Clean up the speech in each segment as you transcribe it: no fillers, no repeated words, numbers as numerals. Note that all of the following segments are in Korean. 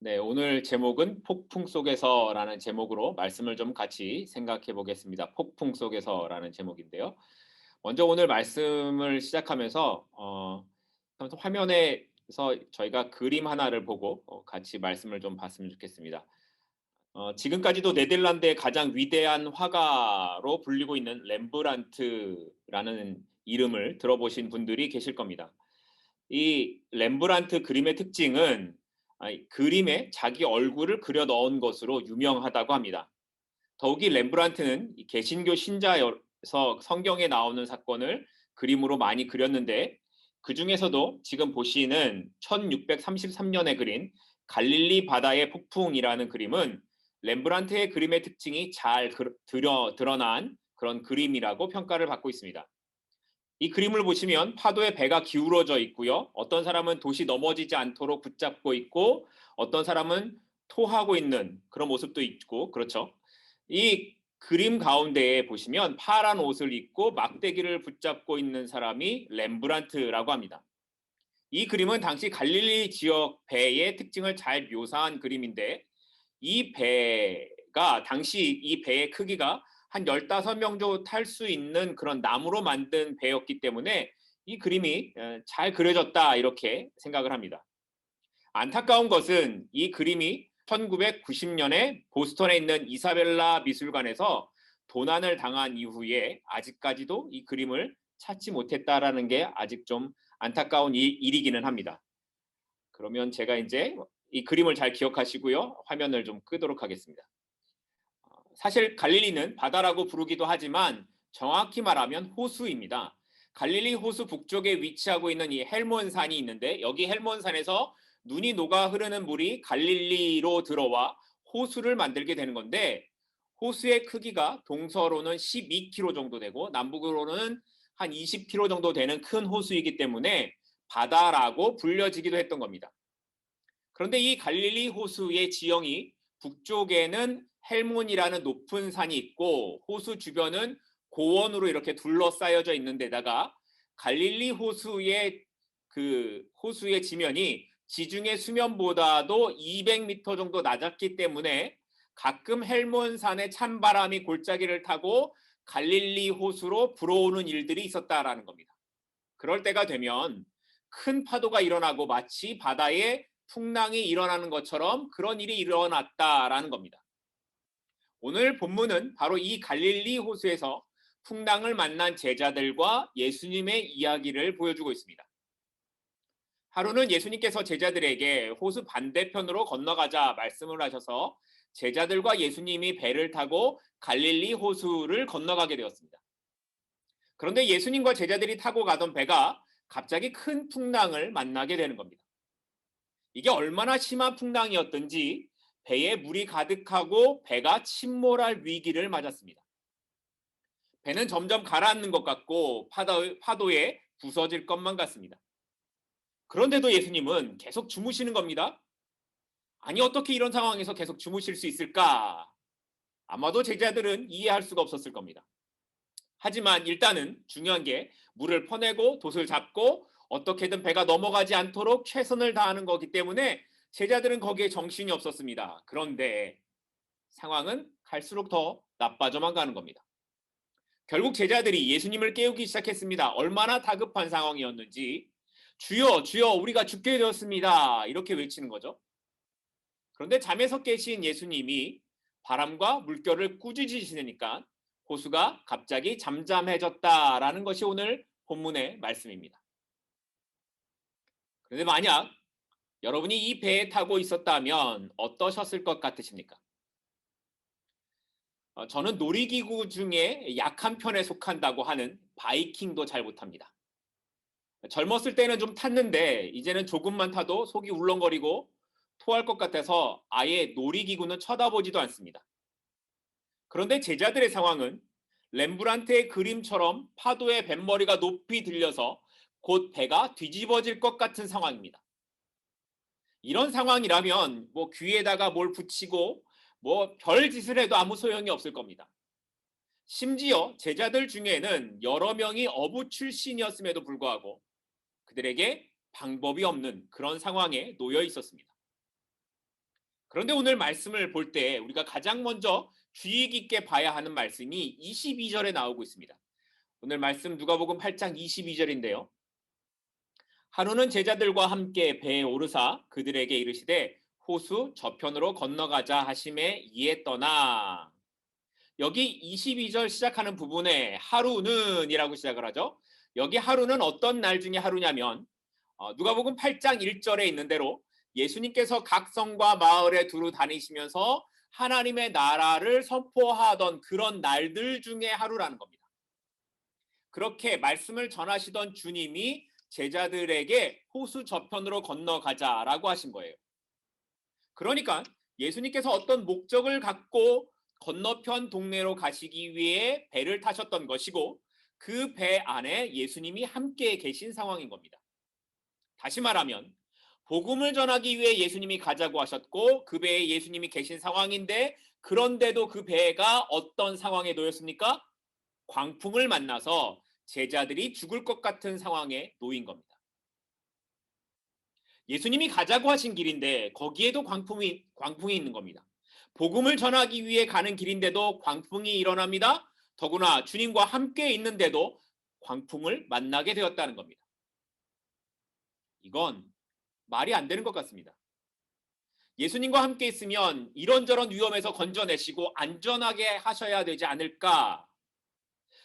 네, 오늘 제목은 폭풍 속에서라는 제목으로 말씀을 좀 같이 생각해 보겠습니다. 폭풍 속에서라는 제목인데요. 먼저 오늘 말씀을 시작하면서 화면에서 저희가 그림 하나를 보고 같이 말씀을 좀 봤으면 좋겠습니다. 지금까지도 네덜란드의 가장 위대한 화가로 불리고 있는 렘브란트라는 이름을 들어보신 분들이 계실 겁니다. 이 렘브란트 그림의 특징은 그림에 자기 얼굴을 그려 넣은 것으로 유명하다고 합니다. 더욱이 렘브란트는 개신교 신자여서 성경에 나오는 사건을 그림으로 많이 그렸는데, 그 중에서도 지금 보시는 1633년에 그린 갈릴리 바다의 폭풍이라는 그림은 렘브란트의 그림의 특징이 잘 드러난 그런 그림이라고 평가를 받고 있습니다. 이 그림을 보시면 파도에 배가 기울어져 있고요. 어떤 사람은 돛이 넘어지지 않도록 붙잡고 있고, 어떤 사람은 토하고 있는 그런 모습도 있고, 그렇죠. 이 그림 가운데에 보시면 파란 옷을 입고 막대기를 붙잡고 있는 사람이 렘브란트라고 합니다. 이 그림은 당시 갈릴리 지역 배의 특징을 잘 묘사한 그림인데, 이 배가 당시 이 배의 크기가 한 15명 정도 탈 수 있는 그런 나무로 만든 배였기 때문에 이 그림이 잘 그려졌다, 이렇게 생각을 합니다. 안타까운 것은 이 그림이 1990년에 보스턴에 있는 이사벨라 미술관에서 도난을 당한 이후에 아직까지도 이 그림을 찾지 못했다라는 게 아직 좀 안타까운 일이기는 합니다. 그러면 제가 이제 이 그림을 잘 기억하시고요. 화면을 좀 끄도록 하겠습니다. 사실 갈릴리는 바다라고 부르기도 하지만 정확히 말하면 호수입니다. 갈릴리 호수 북쪽에 위치하고 있는 이 헬몬산이 있는데, 여기 헬몬산에서 눈이 녹아 흐르는 물이 갈릴리로 들어와 호수를 만들게 되는 건데, 호수의 크기가 동서로는 12km 정도 되고 남북으로는 한 20km 정도 되는 큰 호수이기 때문에 바다라고 불려지기도 했던 겁니다. 그런데 이 갈릴리 호수의 지형이 북쪽에는 헬몬이라는 높은 산이 있고 호수 주변은 고원으로 이렇게 둘러싸여져 있는 데다가 갈릴리 호수의 호수의 지면이 지중해 수면보다도 200m 정도 낮았기 때문에 가끔 헬몬산의 찬바람이 골짜기를 타고 갈릴리 호수로 불어오는 일들이 있었다라는 겁니다. 그럴 때가 되면 큰 파도가 일어나고 마치 바다에 풍랑이 일어나는 것처럼 그런 일이 일어났다라는 겁니다. 오늘 본문은 바로 이 갈릴리 호수에서 풍랑을 만난 제자들과 예수님의 이야기를 보여주고 있습니다. 하루는 예수님께서 제자들에게 호수 반대편으로 건너가자 말씀을 하셔서 제자들과 예수님이 배를 타고 갈릴리 호수를 건너가게 되었습니다. 그런데 예수님과 제자들이 타고 가던 배가 갑자기 큰 풍랑을 만나게 되는 겁니다. 이게 얼마나 심한 풍랑이었던지 배에 물이 가득하고 배가 침몰할 위기를 맞았습니다. 배는 점점 가라앉는 것 같고 파도에 부서질 것만 같습니다. 그런데도 예수님은 계속 주무시는 겁니다. 아니, 어떻게 이런 상황에서 계속 주무실 수 있을까? 아마도 제자들은 이해할 수가 없었을 겁니다. 하지만 일단은 중요한 게 물을 퍼내고 돛을 잡고 어떻게든 배가 넘어가지 않도록 최선을 다하는 거기 때문에 제자들은 거기에 정신이 없었습니다. 그런데 상황은 갈수록 더 나빠져만 가는 겁니다. 결국 제자들이 예수님을 깨우기 시작했습니다. 얼마나 다급한 상황이었는지. 주여, 주여, 우리가 죽게 되었습니다. 이렇게 외치는 거죠. 그런데 잠에서 깨신 예수님이 바람과 물결을 꾸짖으시니까 호수가 갑자기 잠잠해졌다라는 것이 오늘 본문의 말씀입니다. 그런데 만약 여러분이 이 배에 타고 있었다면 어떠셨을 것 같으십니까? 저는 놀이기구 중에 약한 편에 속한다고 하는 바이킹도 잘 못합니다. 젊었을 때는 좀 탔는데 이제는 조금만 타도 속이 울렁거리고 토할 것 같아서 아예 놀이기구는 쳐다보지도 않습니다. 그런데 제자들의 상황은 렘브란트의 그림처럼 파도의 뱃머리가 높이 들려서 곧 배가 뒤집어질 것 같은 상황입니다. 이런 상황이라면 뭐 귀에다가 뭘 붙이고 뭐 별짓을 해도 아무 소용이 없을 겁니다. 심지어 제자들 중에는 여러 명이 어부 출신이었음에도 불구하고 그들에게 방법이 없는 그런 상황에 놓여 있었습니다. 그런데 오늘 말씀을 볼 때 우리가 가장 먼저 주의 깊게 봐야 하는 말씀이 22절에 나오고 있습니다. 오늘 말씀 누가복음 8장 22절인데요. 하루는 제자들과 함께 배에 오르사 그들에게 이르시되 호수 저편으로 건너가자 하심에 이에 떠나. 여기 22절 시작하는 부분에 하루는 이라고 시작을 하죠. 여기 하루는 어떤 날 중에 하루냐면 누가복음 8장 1절에 있는 대로 예수님께서 각 성과 마을에 두루 다니시면서 하나님의 나라를 선포하던 그런 날들 중에 하루라는 겁니다. 그렇게 말씀을 전하시던 주님이 제자들에게 호수 저편으로 건너가자라고 하신 거예요. 그러니까 예수님께서 어떤 목적을 갖고 건너편 동네로 가시기 위해 배를 타셨던 것이고 그 배 안에 예수님이 함께 계신 상황인 겁니다. 다시 말하면 복음을 전하기 위해 예수님이 가자고 하셨고 그 배에 예수님이 계신 상황인데 그런데도 그 배가 어떤 상황에 놓였습니까? 광풍을 만나서 제자들이 죽을 것 같은 상황에 놓인 겁니다. 예수님이 가자고 하신 길인데 거기에도 광풍이 있는 겁니다. 복음을 전하기 위해 가는 길인데도 광풍이 일어납니다. 더구나 주님과 함께 있는데도 광풍을 만나게 되었다는 겁니다. 이건 말이 안 되는 것 같습니다. 예수님과 함께 있으면 이런저런 위험에서 건져내시고 안전하게 하셔야 되지 않을까?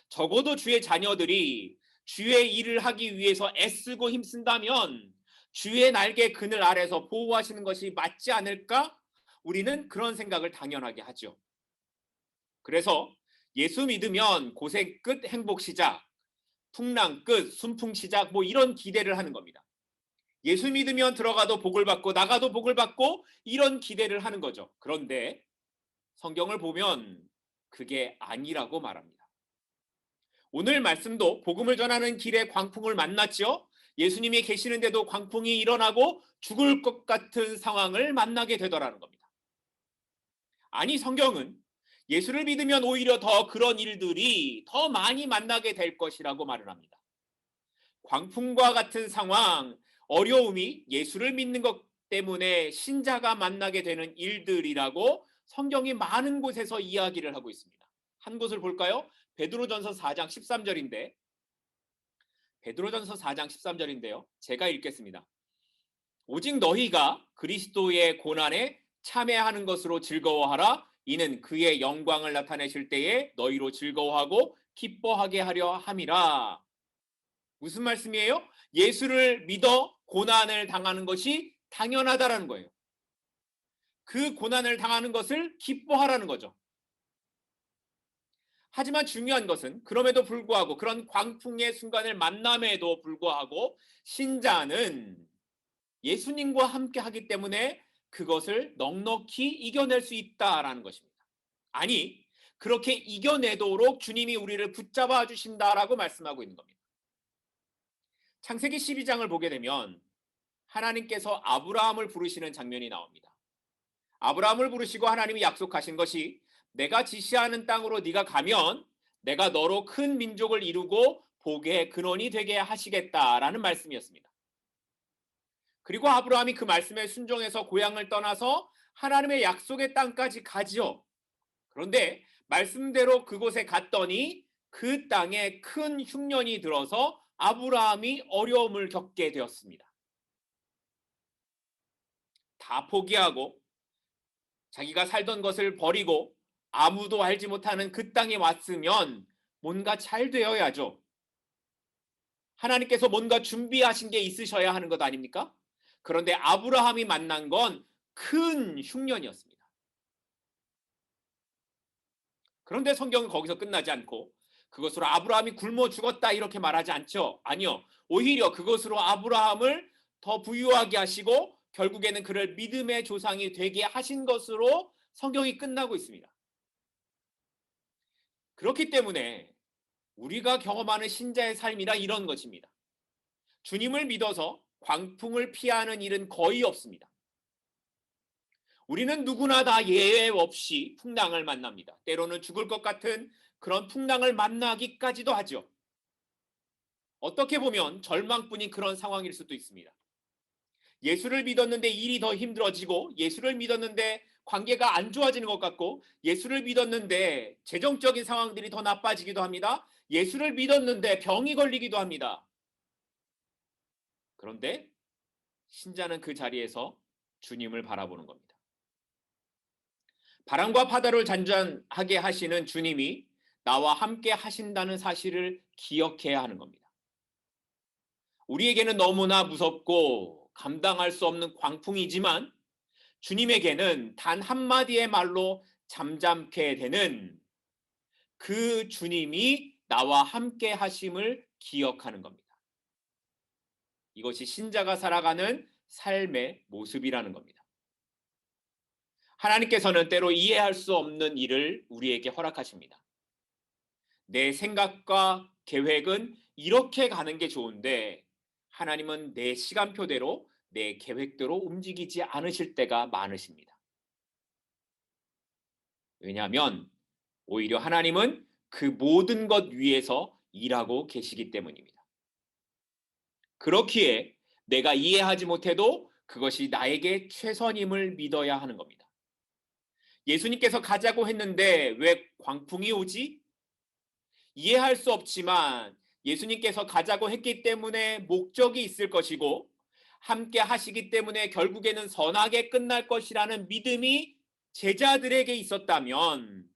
적어도 주의 자녀들이 주의 일을 하기 위해서 애쓰고 힘쓴다면 주의 날개 그늘 아래서 보호하시는 것이 맞지 않을까? 우리는 그런 생각을 당연하게 하죠. 그래서 예수 믿으면 고생 끝 행복 시작, 풍랑 끝 순풍 시작 뭐 이런 기대를 하는 겁니다. 예수 믿으면 들어가도 복을 받고 나가도 복을 받고 이런 기대를 하는 거죠. 그런데 성경을 보면 그게 아니라고 말합니다. 오늘 말씀도 복음을 전하는 길에 광풍을 만났죠. 예수님이 계시는데도 광풍이 일어나고 죽을 것 같은 상황을 만나게 되더라는 겁니다. 아니 성경은 예수를 믿으면 오히려 더 그런 일들이 더 많이 만나게 될 것이라고 말을 합니다. 광풍과 같은 상황, 어려움이 예수를 믿는 것 때문에 신자가 만나게 되는 일들이라고 성경이 많은 곳에서 이야기를 하고 있습니다. 한 곳을 볼까요? 베드로전서 4장 13절인데 베드로전서 4장 13절인데요. 제가 읽겠습니다. 오직 너희가 그리스도의 고난에 참여하는 것으로 즐거워하라. 이는 그의 영광을 나타내실 때에 너희로 즐거워하고 기뻐하게 하려 함이라. 무슨 말씀이에요? 예수를 믿어 고난을 당하는 것이 당연하다라는 거예요. 그 고난을 당하는 것을 기뻐하라는 거죠. 하지만 중요한 것은 그럼에도 불구하고 그런 광풍의 순간을 만남에도 불구하고 신자는 예수님과 함께 하기 때문에 그것을 넉넉히 이겨낼 수 있다라는 것입니다. 아니, 그렇게 이겨내도록 주님이 우리를 붙잡아 주신다라고 말씀하고 있는 겁니다. 창세기 12장을 보게 되면 하나님께서 아브라함을 부르시는 장면이 나옵니다. 아브라함을 부르시고 하나님이 약속하신 것이 내가 지시하는 땅으로 네가 가면 내가 너로 큰 민족을 이루고 복의 근원이 되게 하시겠다라는 말씀이었습니다. 그리고 아브라함이 그 말씀에 순종해서 고향을 떠나서 하나님의 약속의 땅까지 가지요. 그런데 말씀대로 그곳에 갔더니 그 땅에 큰 흉년이 들어서 아브라함이 어려움을 겪게 되었습니다. 다 포기하고 자기가 살던 것을 버리고 아무도 알지 못하는 그 땅에 왔으면 뭔가 잘 되어야죠. 하나님께서 뭔가 준비하신 게 있으셔야 하는 것 아닙니까? 그런데 아브라함이 만난 건 큰 흉년이었습니다. 그런데 성경은 거기서 끝나지 않고 그것으로 아브라함이 굶어 죽었다 이렇게 말하지 않죠. 아니요. 오히려 그것으로 아브라함을 더 부유하게 하시고 결국에는 그를 믿음의 조상이 되게 하신 것으로 성경이 끝나고 있습니다. 그렇기 때문에 우리가 경험하는 신자의 삶이란 이런 것입니다. 주님을 믿어서 광풍을 피하는 일은 거의 없습니다. 우리는 누구나 다 예외 없이 풍랑을 만납니다. 때로는 죽을 것 같은 그런 풍랑을 만나기까지도 하죠. 어떻게 보면 절망뿐인 그런 상황일 수도 있습니다. 예수를 믿었는데 일이 더 힘들어지고, 예수를 믿었는데 관계가 안 좋아지는 것 같고, 예수를 믿었는데 재정적인 상황들이 더 나빠지기도 합니다. 예수를 믿었는데 병이 걸리기도 합니다. 그런데 신자는 그 자리에서 주님을 바라보는 겁니다. 바람과 바다를 잔잔하게 하시는 주님이 나와 함께 하신다는 사실을 기억해야 하는 겁니다. 우리에게는 너무나 무섭고 감당할 수 없는 광풍이지만 주님에게는 단 한마디의 말로 잠잠케 되는 그 주님이 나와 함께 하심을 기억하는 겁니다. 이것이 신자가 살아가는 삶의 모습이라는 겁니다. 하나님께서는 때로 이해할 수 없는 일을 우리에게 허락하십니다. 내 생각과 계획은 이렇게 가는 게 좋은데 하나님은 내 시간표대로 내 계획대로 움직이지 않으실 때가 많으십니다. 왜냐하면 오히려 하나님은 그 모든 것 위에서 일하고 계시기 때문입니다. 그렇기에 내가 이해하지 못해도 그것이 나에게 최선임을 믿어야 하는 겁니다. 예수님께서 가자고 했는데 왜 광풍이 오지? 이해할 수 없지만 예수님께서 가자고 했기 때문에 목적이 있을 것이고 함께 하시기 때문에 결국에는 선하게 끝날 것이라는 믿음이 제자들에게 있었다면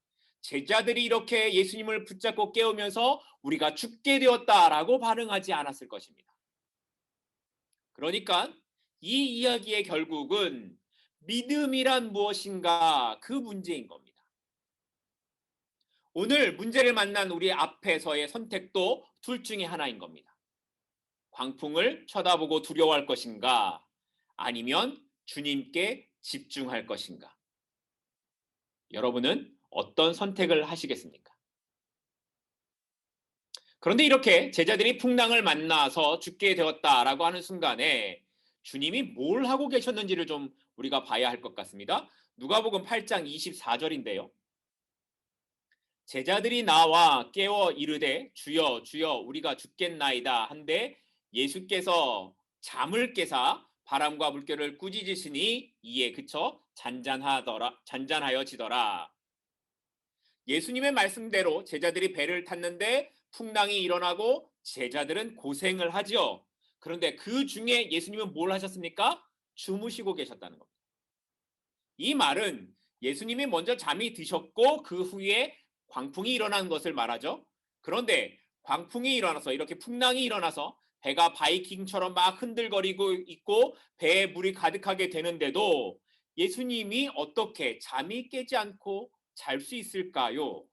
제자들이 이렇게 예수님을 붙잡고 깨우면서 우리가 죽게 되었다라고 반응하지 않았을 것입니다. 그러니까 이 이야기의 결국은 믿음이란 무엇인가 그 문제인 겁니다. 오늘 문제를 만난 우리 앞에서의 선택도 둘 중에 하나인 겁니다. 광풍을 쳐다보고 두려워할 것인가 아니면 주님께 집중할 것인가. 여러분은 어떤 선택을 하시겠습니까? 그런데 이렇게 제자들이 풍랑을 만나서 죽게 되었다라고 하는 순간에 주님이 뭘 하고 계셨는지를 좀 우리가 봐야 할 것 같습니다. 누가복음 8장 24절인데요. 제자들이 나와 깨워 이르되 주여 주여 우리가 죽겠나이다 한데 예수께서 잠을 깨사 바람과 물결을 꾸짖으시니 이에 그쳐 잔잔하여지더라. 예수님의 말씀대로 제자들이 배를 탔는데 풍랑이 일어나고 제자들은 고생을 하죠. 그런데 그 중에 예수님은 뭘 하셨습니까? 주무시고 계셨다는 겁니다. 이 말은 예수님이 먼저 잠이 드셨고 그 후에 광풍이 일어난 것을 말하죠. 그런데 광풍이 일어나서 이렇게 풍랑이 일어나서 배가 바이킹처럼 막 흔들거리고 있고 배에 물이 가득하게 되는데도 예수님이 어떻게 잠이 깨지 않고 잘 수 있을까요?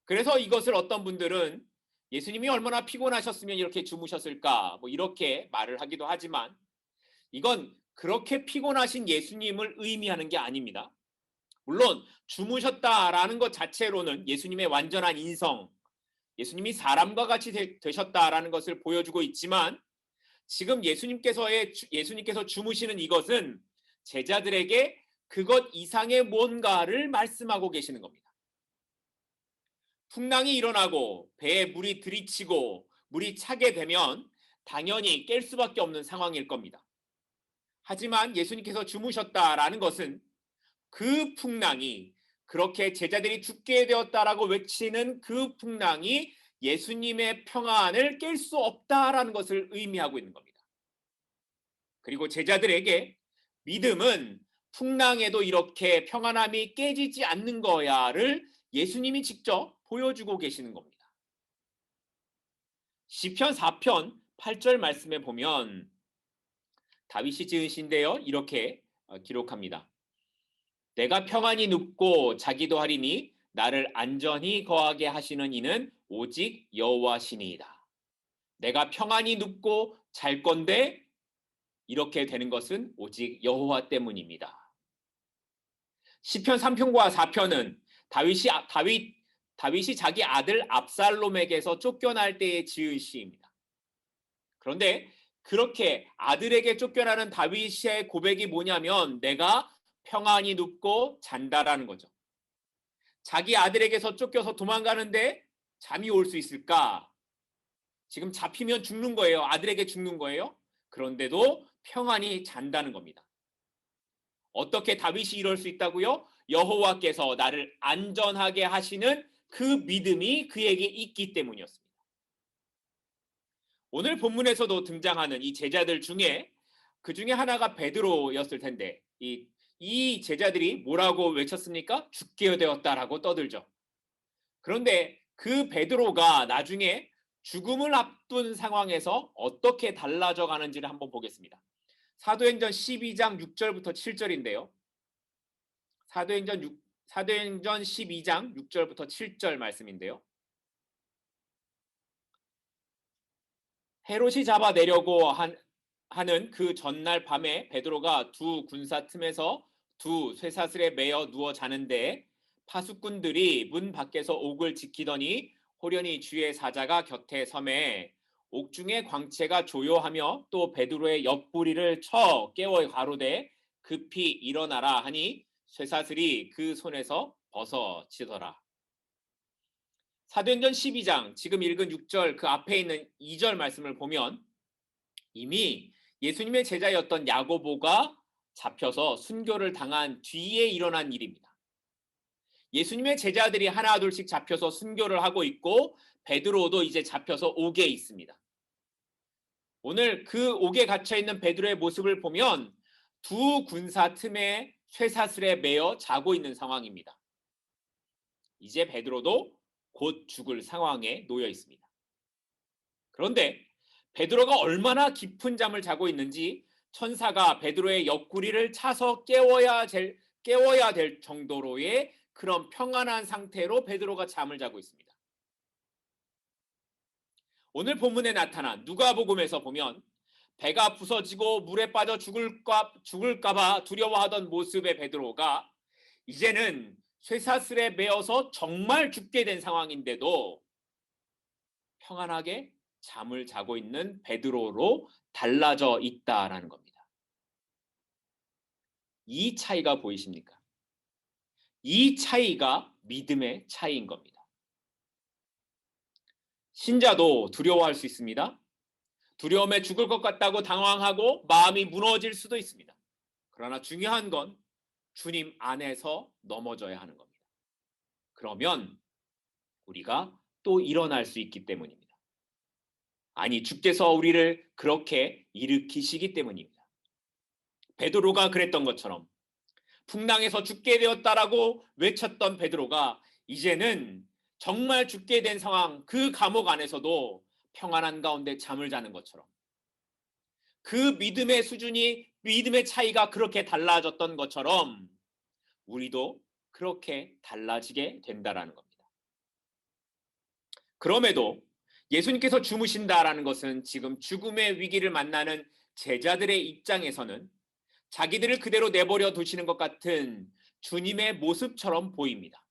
그래서 이것을 어떤 분들은 예수님이 얼마나 피곤하셨으면 이렇게 주무셨을까 뭐 이렇게 말을 하기도 하지만 이건 그렇게 피곤하신 예수님을 의미하는 게 아닙니다. 물론 주무셨다라는 것 자체로는 예수님의 완전한 인성, 예수님이 사람과 같이 되셨다라는 것을 보여주고 있지만 지금 예수님께서 주무시는 이것은 제자들에게 그것 이상의 뭔가를 말씀하고 계시는 겁니다. 풍랑이 일어나고 배에 물이 들이치고 물이 차게 되면 당연히 깰 수밖에 없는 상황일 겁니다. 하지만 예수님께서 주무셨다라는 것은 그 풍랑이 그렇게 제자들이 죽게 되었다라고 외치는 그 풍랑이 예수님의 평안을 깰 수 없다라는 것을 의미하고 있는 겁니다. 그리고 제자들에게 믿음은 풍랑에도 이렇게 평안함이 깨지지 않는 거야를 예수님이 직접 보여주고 계시는 겁니다. 시편 4편 8절 말씀에 보면 다윗이 지은 시인데요. 이렇게 기록합니다. 내가 평안히 눕고 자기도 하리니 나를 안전히 거하게 하시는 이는 오직 여호와시니이다. 내가 평안히 눕고 잘 건데 이렇게 되는 것은 오직 여호와 때문입니다. 시편 3편과 4편은 다윗이 자기 아들 압살롬에게서 쫓겨날 때에 지은 시입니다. 그런데 그렇게 아들에게 쫓겨나는 다윗의 고백이 뭐냐면 내가 평안히 눕고 잔다라는 거죠. 자기 아들에게서 쫓겨서 도망가는데 잠이 올 수 있을까? 지금 잡히면 죽는 거예요. 아들에게 죽는 거예요. 그런데도 평안히 잔다는 겁니다. 어떻게 다윗이 이럴 수 있다고요? 여호와께서 나를 안전하게 하시는 그 믿음이 그에게 있기 때문이었습니다. 오늘 본문에서도 등장하는 이 제자들 중에 그 중에 하나가 베드로였을 텐데 이 제자들이 뭐라고 외쳤습니까? 죽게 되었다라고 떠들죠. 그런데 그 베드로가 나중에 죽음을 앞둔 상황에서 어떻게 달라져 가는지를 한번 보겠습니다. 사도행전 12장 6절부터 7절인데요. 사도행전 12장 6절부터 7절 말씀인데요. 헤롯이 잡아내려고 하는 그 전날 밤에 베드로가 두 군사 틈에서 두 쇠사슬에 매어 누워 자는데 파수꾼들이 문 밖에서 옥을 지키더니 호련히 주의 사자가 곁에 서매 옥중의 광채가 조요하며 또 베드로의 옆구리를 쳐 깨워 가로되 급히 일어나라 하니 쇠사슬이 그 손에서 벗어지더라. 사도행전 12장 지금 읽은 6절 그 앞에 있는 2절 말씀을 보면 이미 예수님의 제자였던 야고보가 잡혀서 순교를 당한 뒤에 일어난 일입니다. 예수님의 제자들이 하나 둘씩 잡혀서 순교를 하고 있고 베드로도 이제 잡혀서 옥에 있습니다. 오늘 그 옥에 갇혀있는 베드로의 모습을 보면 두 군사 틈에 쇠사슬에 매어 자고 있는 상황입니다. 이제 베드로도 곧 죽을 상황에 놓여 있습니다. 그런데 베드로가 얼마나 깊은 잠을 자고 있는지 천사가 베드로의 옆구리를 차서 깨워야 될 정도로의 그런 평안한 상태로 베드로가 잠을 자고 있습니다. 오늘 본문에 나타난 누가복음에서 보면 배가 부서지고 물에 빠져 죽을까봐 두려워하던 모습의 베드로가 이제는 쇠사슬에 매어서 정말 죽게 된 상황인데도 평안하게 잠을 자고 있는 베드로로 달라져 있다라는 겁니다. 이 차이가 보이십니까? 이 차이가 믿음의 차이인 겁니다. 신자도 두려워할 수 있습니다. 두려움에 죽을 것 같다고 당황하고 마음이 무너질 수도 있습니다. 그러나 중요한 건 주님 안에서 넘어져야 하는 겁니다. 그러면 우리가 또 일어날 수 있기 때문입니다. 아니, 주께서 우리를 그렇게 일으키시기 때문입니다. 베드로가 그랬던 것처럼 풍랑에서 죽게 되었다라고 외쳤던 베드로가 이제는 정말 죽게 된 상황, 그 감옥 안에서도 평안한 가운데 잠을 자는 것처럼 그 믿음의 수준이, 믿음의 차이가 그렇게 달라졌던 것처럼 우리도 그렇게 달라지게 된다라는 겁니다. 그럼에도 예수님께서 주무신다라는 것은 지금 죽음의 위기를 만나는 제자들의 입장에서는 자기들을 그대로 내버려 두시는 것 같은 주님의 모습처럼 보입니다.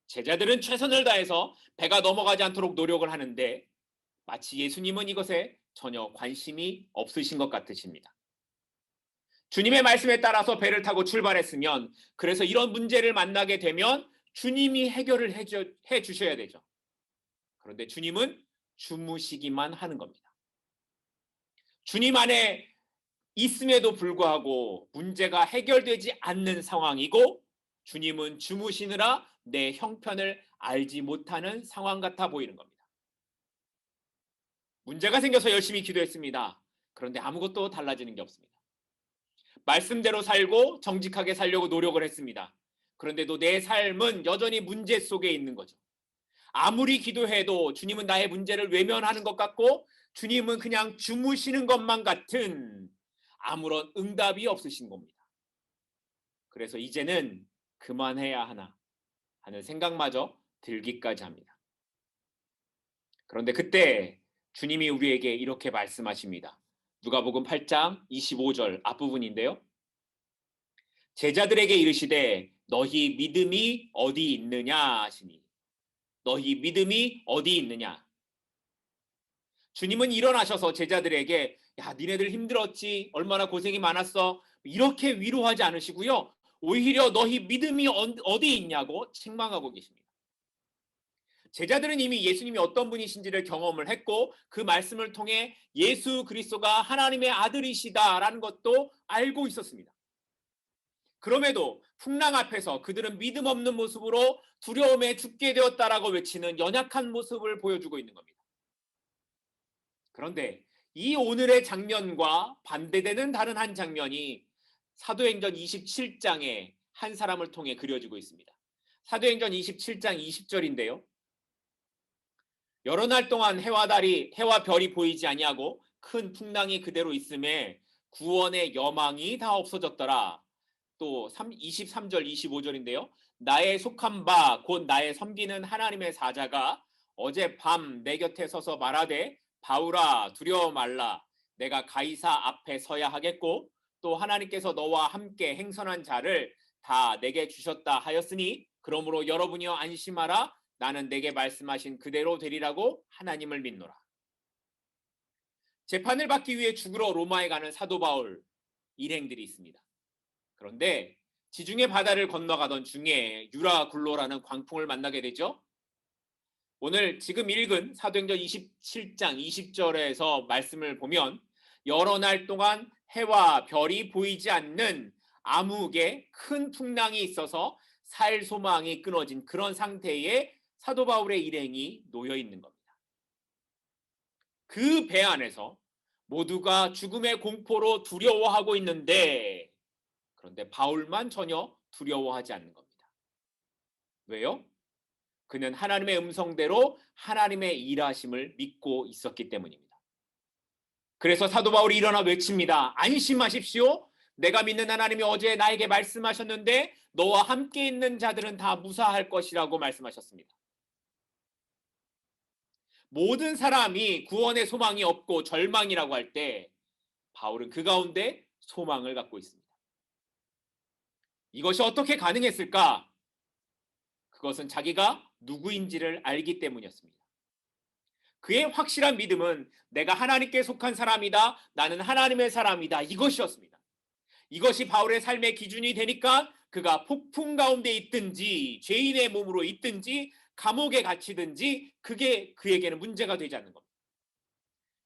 제자들은 최선을 다해서 배가 넘어가지 않도록 노력을 하는데 마치 예수님은 이것에 전혀 관심이 없으신 것 같으십니다. 주님의 말씀에 따라서 배를 타고 출발했으면 그래서 이런 문제를 만나게 되면 주님이 해결을 해 주셔야 되죠. 그런데 주님은 주무시기만 하는 겁니다. 주님 안에 있음에도 불구하고 문제가 해결되지 않는 상황이고 주님은 주무시느라 내 형편을 알지 못하는 상황 같아 보이는 겁니다. 문제가 생겨서 열심히 기도했습니다. 그런데 아무것도 달라지는 게 없습니다. 말씀대로 살고 정직하게 살려고 노력을 했습니다. 그런데도 내 삶은 여전히 문제 속에 있는 거죠. 아무리 기도해도 주님은 나의 문제를 외면하는 것 같고 주님은 그냥 주무시는 것만 같은 아무런 응답이 없으신 겁니다. 그래서 이제는 그만해야 하나 하는 생각마저 들기까지 합니다. 그런데 그때 주님이 우리에게 이렇게 말씀하십니다. 누가복음 8장 25절 앞부분인데요. 제자들에게 이르시되 너희 믿음이 어디 있느냐 하시니 너희 믿음이 어디 있느냐. 주님은 일어나셔서 제자들에게 야 니네들 힘들었지 얼마나 고생이 많았어 이렇게 위로하지 않으시고요. 오히려 너희 믿음이 어디 있냐고 책망하고 계십니다. 제자들은 이미 예수님이 어떤 분이신지를 경험을 했고 그 말씀을 통해 예수 그리스도가 하나님의 아들이시다라는 것도 알고 있었습니다. 그럼에도 풍랑 앞에서 그들은 믿음 없는 모습으로 두려움에 죽게 되었다라고 외치는 연약한 모습을 보여주고 있는 겁니다. 그런데 이 오늘의 장면과 반대되는 다른 한 장면이 사도행전 27장에 한 사람을 통해 그려지고 있습니다. 사도행전 27장 20절인데요. 여러 날 동안 해와 별이 보이지 아니하고 큰 풍랑이 그대로 있음에 구원의 여망이 다 없어졌더라. 또 23절 25절인데요. 나의 속한 바 곧 나의 섬기는 하나님의 사자가 어젯밤 내 곁에 서서 말하되 바울아 두려워 말라. 내가 가이사 앞에 서야 하겠고 또 하나님께서 너와 함께 행선한 자를 다 내게 주셨다 하였으니 그러므로 여러분이여 안심하라. 나는 내게 말씀하신 그대로 되리라고 하나님을 믿노라. 재판을 받기 위해 죽으러 로마에 가는 사도 바울 일행들이 있습니다. 그런데 지중해 바다를 건너가던 중에 유라굴로라는 광풍을 만나게 되죠. 오늘 지금 읽은 사도행전 27장 20절에서 말씀을 보면 여러 날 동안 해와 별이 보이지 않는 암흑의 큰 풍랑이 있어서 살 소망이 끊어진 그런 상태에 사도 바울의 일행이 놓여 있는 겁니다. 그 배 안에서 모두가 죽음의 공포로 두려워하고 있는데 그런데 바울만 전혀 두려워하지 않는 겁니다. 왜요? 그는 하나님의 음성대로 하나님의 일하심을 믿고 있었기 때문입니다. 그래서 사도 바울이 일어나 외칩니다. 안심하십시오. 내가 믿는 하나님이 어제 나에게 말씀하셨는데 너와 함께 있는 자들은 다 무사할 것이라고 말씀하셨습니다. 모든 사람이 구원의 소망이 없고 절망이라고 할 때 바울은 그 가운데 소망을 갖고 있습니다. 이것이 어떻게 가능했을까? 그것은 자기가 누구인지를 알기 때문이었습니다. 그의 확실한 믿음은 내가 하나님께 속한 사람이다. 나는 하나님의 사람이다. 이것이었습니다. 이것이 바울의 삶의 기준이 되니까 그가 폭풍 가운데 있든지 죄인의 몸으로 있든지 감옥에 갇히든지 그게 그에게는 문제가 되지 않는 겁니다.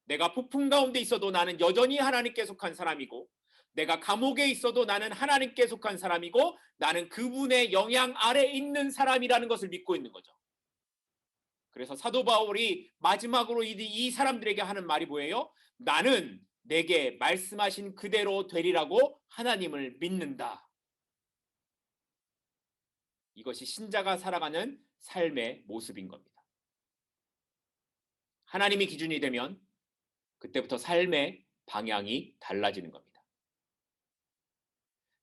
내가 폭풍 가운데 있어도 나는 여전히 하나님께 속한 사람이고 내가 감옥에 있어도 나는 하나님께 속한 사람이고 나는 그분의 영향 아래 있는 사람이라는 것을 믿고 있는 거죠. 그래서 사도 바울이 마지막으로 이 사람들에게 하는 말이 뭐예요? 나는 내게 말씀하신 그대로 되리라고 하나님을 믿는다. 이것이 신자가 살아가는 삶의 모습인 겁니다. 하나님이 기준이 되면 그때부터 삶의 방향이 달라지는 겁니다.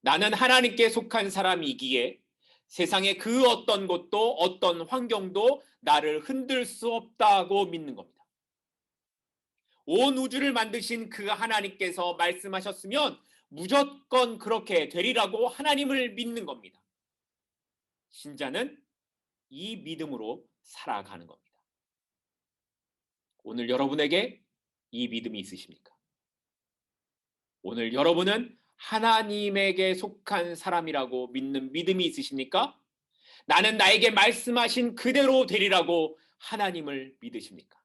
나는 하나님께 속한 사람이기에 세상의 그 어떤 것도 어떤 환경도 나를 흔들 수 없다고 믿는 겁니다. 온 우주를 만드신 그 하나님께서 말씀하셨으면 무조건 그렇게 되리라고 하나님을 믿는 겁니다. 신자는 이 믿음으로 살아가는 겁니다. 오늘 여러분에게 이 믿음이 있으십니까? 오늘 여러분은 하나님에게 속한 사람이라고 믿는 믿음이 있으십니까? 나는 나에게 말씀하신 그대로 되리라고 하나님을 믿으십니까?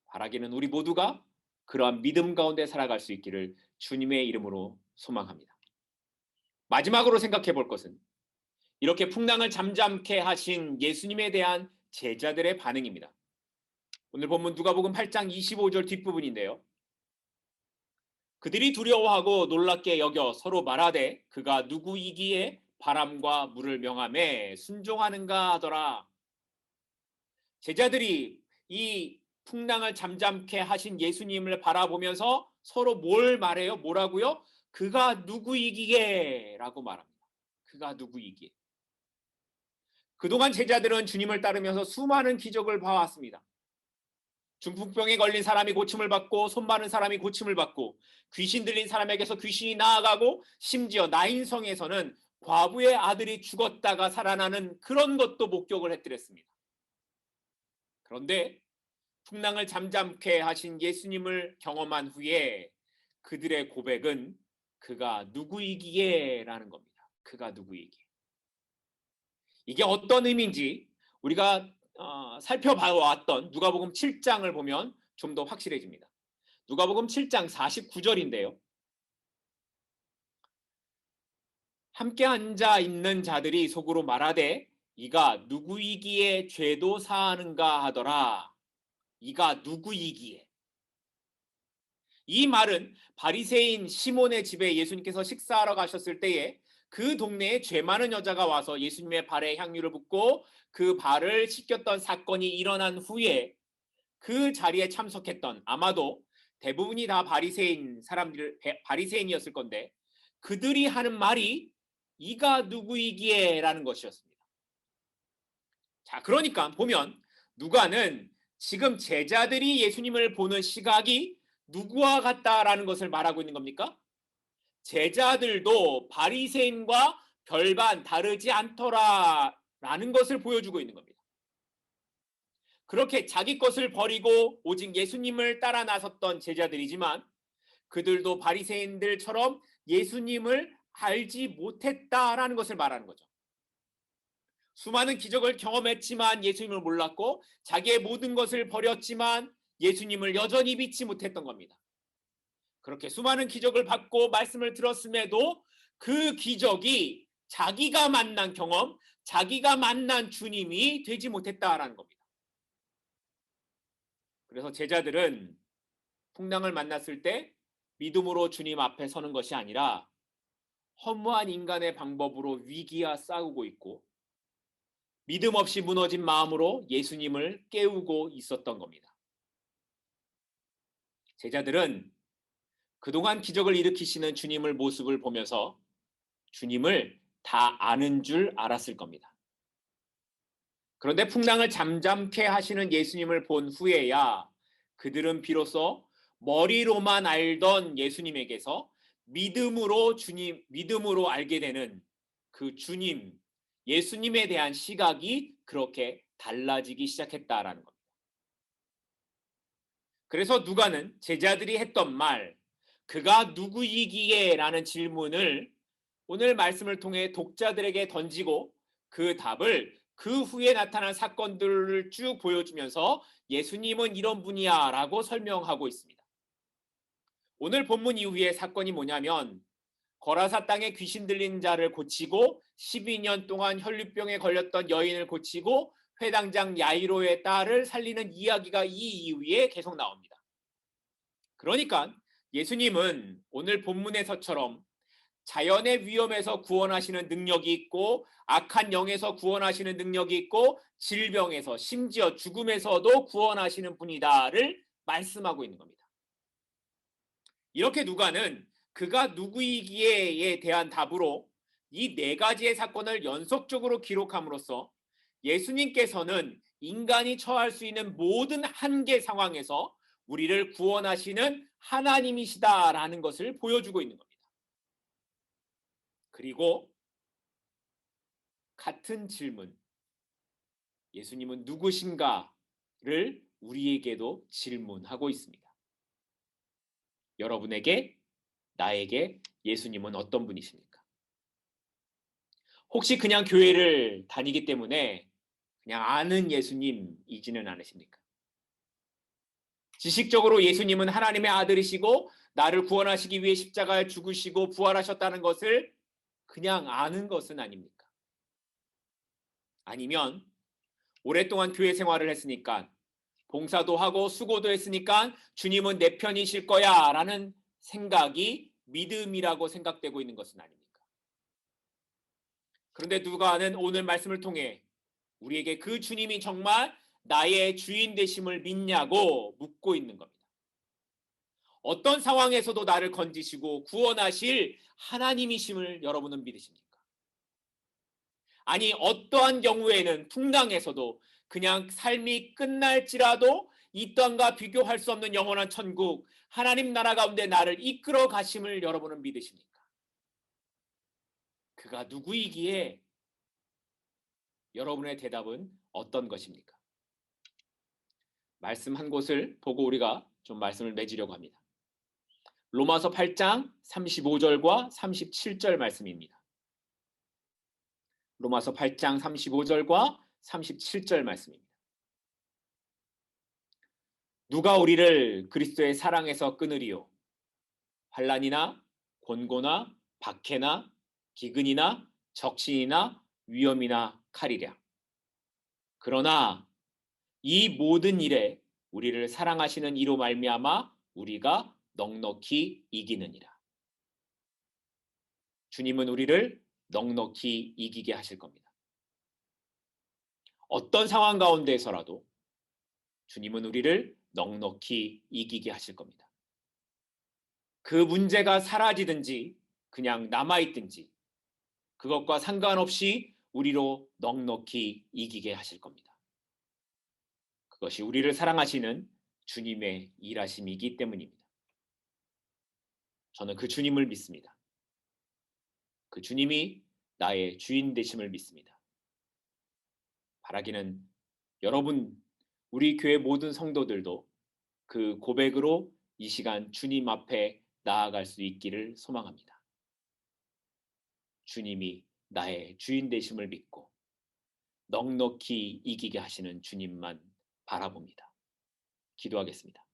바라기는 우리 모두가 그러한 믿음 가운데 살아갈 수 있기를 주님의 이름으로 소망합니다. 마지막으로 생각해 볼 것은 이렇게 풍랑을 잠잠케 하신 예수님에 대한 제자들의 반응입니다. 오늘 본문 누가복음 8장 25절 뒷부분인데요. 그들이 두려워하고 놀랍게 여겨 서로 말하되 그가 누구이기에 바람과 물을 명하매 순종하는가 하더라. 제자들이 이 풍랑을 잠잠케 하신 예수님을 바라보면서 서로 뭘 말해요? 뭐라고요? 그가 누구이기에 라고 말합니다. 그가 누구이기에. 그동안 제자들은 주님을 따르면서 수많은 기적을 봐왔습니다. 중풍병에 걸린 사람이 고침을 받고 손 마른 사람이 고침을 받고 귀신 들린 사람에게서 귀신이 나아가고 심지어 나인성에서는 과부의 아들이 죽었다가 살아나는 그런 것도 목격을 해드렸습니다. 그런데 풍랑을 잠잠케 하신 예수님을 경험한 후에 그들의 고백은 그가 누구이기에 라는 겁니다. 그가 누구이기에. 이게 어떤 의미인지 우리가 살펴봐왔던 누가복음 7장을 보면 좀 더 확실해집니다. 누가복음 7장 49절인데요. 함께 앉아 있는 자들이 속으로 말하되 이가 누구이기에 죄도 사하는가 하더라. 이가 누구이기에. 이 말은 바리새인 시몬의 집에 예수님께서 식사하러 가셨을 때에 그 동네에 죄 많은 여자가 와서 예수님의 발에 향유를 붓고 그 발을 씻겼던 사건이 일어난 후에 그 자리에 참석했던, 아마도 대부분이 다 바리새인이었을 건데, 그들이 하는 말이 이가 누구이기에 라는 것이었습니다. 자, 그러니까 보면 누가는 지금 제자들이 예수님을 보는 시각이 누구와 같다라는 것을 말하고 있는 겁니까? 제자들도 바리새인과 별반 다르지 않더라라는 것을 보여주고 있는 겁니다. 그렇게 자기 것을 버리고 오직 예수님을 따라 나섰던 제자들이지만 그들도 바리새인들처럼 예수님을 알지 못했다라는 것을 말하는 거죠. 수많은 기적을 경험했지만 예수님을 몰랐고 자기의 모든 것을 버렸지만 예수님을 여전히 믿지 못했던 겁니다. 그렇게 수많은 기적을 받고 말씀을 들었음에도 그 기적이 자기가 만난 경험, 자기가 만난 주님이 되지 못했다라는 겁니다. 그래서 제자들은 풍랑을 만났을 때 믿음으로 주님 앞에 서는 것이 아니라 허무한 인간의 방법으로 위기와 싸우고 있고 믿음 없이 무너진 마음으로 예수님을 깨우고 있었던 겁니다. 제자들은 그동안 기적을 일으키시는 주님을 모습을 보면서 주님을 다 아는 줄 알았을 겁니다. 그런데 풍랑을 잠잠케 하시는 예수님을 본 후에야 그들은 비로소 머리로만 알던 예수님에게서 믿음으로 알게 되는 그 주님, 예수님에 대한 시각이 그렇게 달라지기 시작했다라는 겁니다. 그래서 누가는 제자들이 했던 말, 그가 누구이기에 라는 질문을 오늘 말씀을 통해 독자들에게 던지고 그 답을 그 후에 나타난 사건들을 쭉 보여주면서 예수님은 이런 분이야 라고 설명하고 있습니다. 오늘 본문 이후의 사건이 뭐냐면 거라사 땅에 귀신 들린 자를 고치고 12년 동안 혈류병에 걸렸던 여인을 고치고 회당장 야이로의 딸을 살리는 이야기가 이 이후에 계속 나옵니다. 그러니까 예수님은 오늘 본문에서처럼 자연의 위험에서 구원하시는 능력이 있고 악한 영에서 구원하시는 능력이 있고 질병에서 심지어 죽음에서도 구원하시는 분이다를 말씀하고 있는 겁니다. 이렇게 누가는 그가 누구이기에에 대한 답으로 이 네 가지의 사건을 연속적으로 기록함으로써 예수님께서는 인간이 처할 수 있는 모든 한계 상황에서 우리를 구원하시는 하나님이시다라는 것을 보여주고 있는 겁니다. 그리고 같은 질문, 예수님은 누구신가를 우리에게도 질문하고 있습니다. 여러분에게, 나에게 예수님은 어떤 분이십니까? 혹시 그냥 교회를 다니기 때문에 그냥 아는 예수님이지는 않으십니까? 지식적으로 예수님은 하나님의 아들이시고 나를 구원하시기 위해 십자가에 죽으시고 부활하셨다는 것을 그냥 아는 것은 아닙니까? 아니면 오랫동안 교회 생활을 했으니까 봉사도 하고 수고도 했으니까 주님은 내 편이실 거야 라는 생각이 믿음이라고 생각되고 있는 것은 아닙니까? 그런데 누가는 오늘 말씀을 통해 우리에게 그 주님이 정말 나의 주인 되심을 믿냐고 묻고 있는 겁니다. 어떤 상황에서도 나를 건지시고 구원하실 하나님이심을 여러분은 믿으십니까? 아니 어떠한 경우에는 풍랑에서도 그냥 삶이 끝날지라도 이 땅과 비교할 수 없는 영원한 천국 하나님 나라 가운데 나를 이끌어 가심을 여러분은 믿으십니까? 그가 누구이기에 여러분의 대답은 어떤 것입니까? 말씀 한 곳을 보고 우리가 좀 말씀을 맺으려고 합니다. 로마서 8장 35절과 37절 말씀입니다. 로마서 8장 35절과 37절 말씀입니다. 누가 우리를 그리스도의 사랑에서 끊으리요? 환난이나 곤고나 박해나 기근이나 적신이나 위험이나 칼이랴. 그러나 이 모든 일에 우리를 사랑하시는 이로 말미암아 우리가 넉넉히 이기느니라. 주님은 우리를 넉넉히 이기게 하실 겁니다. 어떤 상황 가운데에서라도 주님은 우리를 넉넉히 이기게 하실 겁니다. 그 문제가 사라지든지 그냥 남아있든지 그것과 상관없이 우리로 넉넉히 이기게 하실 겁니다. 그것이 우리를 사랑하시는 주님의 일하심이기 때문입니다. 저는 그 주님을 믿습니다. 그 주님이 나의 주인 되심을 믿습니다. 바라기는 여러분, 우리 교회 모든 성도들도 그 고백으로 이 시간 주님 앞에 나아갈 수 있기를 소망합니다. 주님이 나의 주인 되심을 믿고 넉넉히 이기게 하시는 주님만 바라봅니다. 기도하겠습니다.